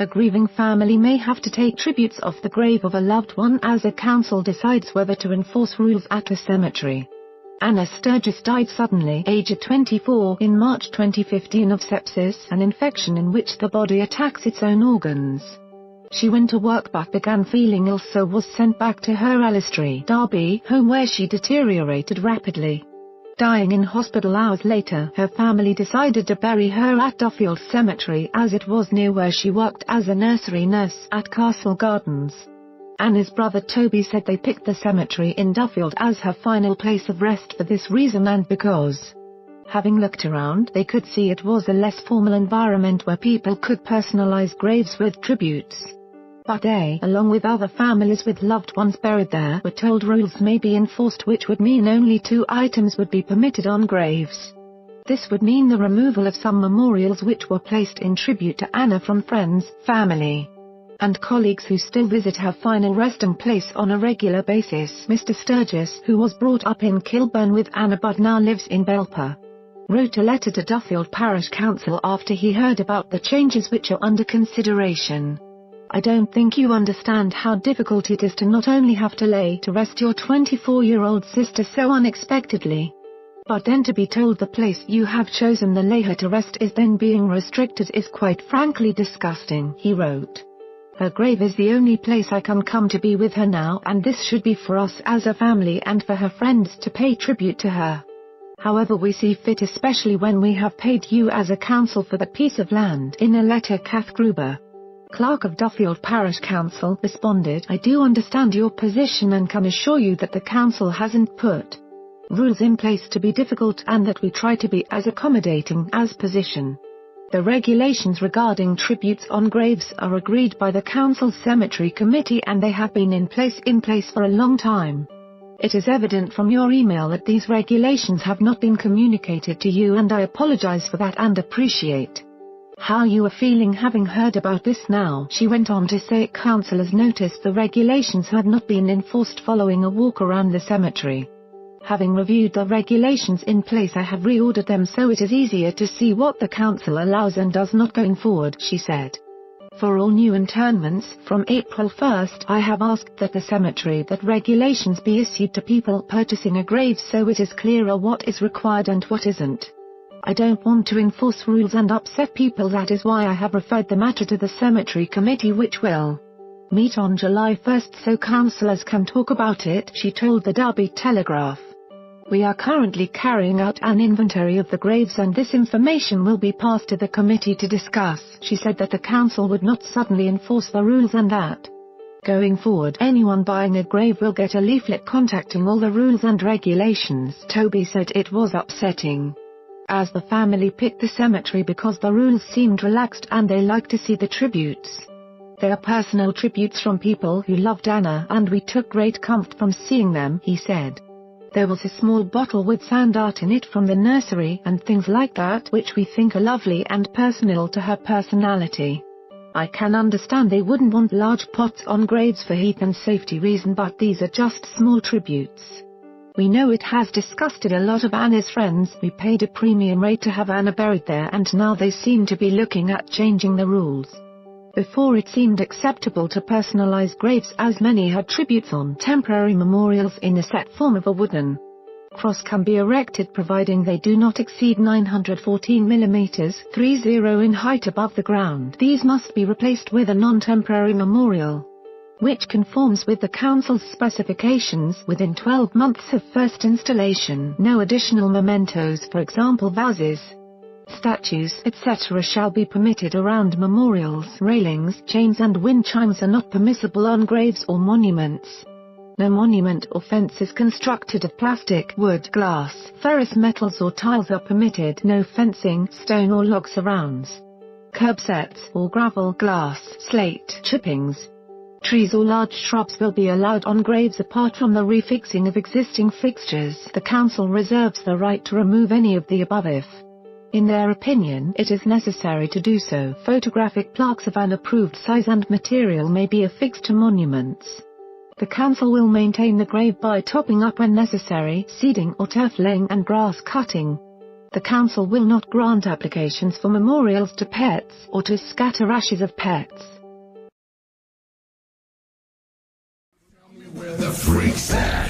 A grieving family may have to take tributes off the grave of a loved one as a council decides whether to enforce rules at a cemetery. Anna Sturgess died suddenly, aged 24, in March 2015 of sepsis, an infection in which the body attacks its own organs. She went to work but began feeling ill, so was sent back to her Allestree, Derby, home where she deteriorated rapidly. Dying in hospital hours later, her family decided to bury her at Duffield Cemetery as it was near where she worked as a nursery nurse at Castle Gardens. Anna's brother Toby said they picked the cemetery in Duffield as her final place of rest for this reason and because, having looked around, they could see it was a less formal environment where people could personalise graves with tributes. But they, along with other families with loved ones buried there, were told rules may be enforced, which would mean only 2 items would be permitted on graves. This would mean the removal of some memorials which were placed in tribute to Anna from friends, family, and colleagues who still visit her final resting place on a regular basis. Mr. Sturgess, who was brought up in Kilburn with Anna but now lives in Belper, wrote a letter to Duffield Parish Council after he heard about the changes which are under consideration. "I don't think you understand how difficult it is to not only have to lay to rest your 24-year-old sister so unexpectedly, but then to be told the place you have chosen to lay her to rest is then being restricted is quite frankly disgusting," he wrote. "Her grave is the only place I can come to be with her now, and this should be for us as a family and for her friends to pay tribute to her. However we see fit, especially when we have paid you as a council for that piece of land." In a letter, Kath Gruber, clerk of Duffield Parish Council, responded, "I do understand your position and can assure you that the council hasn't put rules in place to be difficult and that we try to be as accommodating as position. The regulations regarding tributes on graves are agreed by the council's cemetery committee and they have been in place for a long time. It is evident from your email that these regulations have not been communicated to you, and I apologize for that and appreciate how you are feeling having heard about this now." She went on to say councillors noticed the regulations had not been enforced following a walk around the cemetery. "Having reviewed the regulations in place, I have reordered them so it is easier to see what the council allows and does not going forward," she said. "For all new interments, from April 1st, I have asked that the cemetery that regulations be issued to people purchasing a grave so it is clearer what is required and what isn't. I don't want to enforce rules and upset people, that is why I have referred the matter to the cemetery committee, which will meet on July 1st so councillors can talk about it," she told the Derby Telegraph. "We are currently carrying out an inventory of the graves and this information will be passed to the committee to discuss." She said that the council would not suddenly enforce the rules and that, going forward, anyone buying a grave will get a leaflet contacting all the rules and regulations. Toby said it was upsetting, as the family picked the cemetery because the rules seemed relaxed and they like to see the tributes. "They are personal tributes from people who loved Anna and we took great comfort from seeing them," he said. "There was a small bottle with sand art in it from the nursery and things like that which we think are lovely and personal to her personality. I can understand they wouldn't want large pots on graves for heat and safety reason, but these are just small tributes. We know it has disgusted a lot of Anna's friends. We paid a premium rate to have Anna buried there and now they seem to be looking at changing the rules. Before it seemed acceptable to personalise graves as many had tributes on temporary memorials in a set form of a wooden cross can be erected providing they do not exceed 914 mm 30 in height above the ground. These must be replaced with a non-temporary memorial, which conforms with the council's specifications within 12 months of first installation. No additional mementos, for example vases, statues, etc. shall be permitted around memorials. Railings, chains and wind chimes are not permissible on graves or monuments. No monument or fences constructed of plastic, wood, glass, ferrous metals or tiles are permitted. No fencing, stone or log surrounds, curb sets or gravel, glass, slate, chippings, trees or large shrubs will be allowed on graves apart from the refixing of existing fixtures. The council reserves the right to remove any of the above if, in their opinion, it is necessary to do so. Photographic plaques of an approved size and material may be affixed to monuments. The council will maintain the grave by topping up when necessary, seeding or turf laying and grass cutting. The council will not grant applications for memorials to pets or to scatter ashes of pets. Where the freaks at?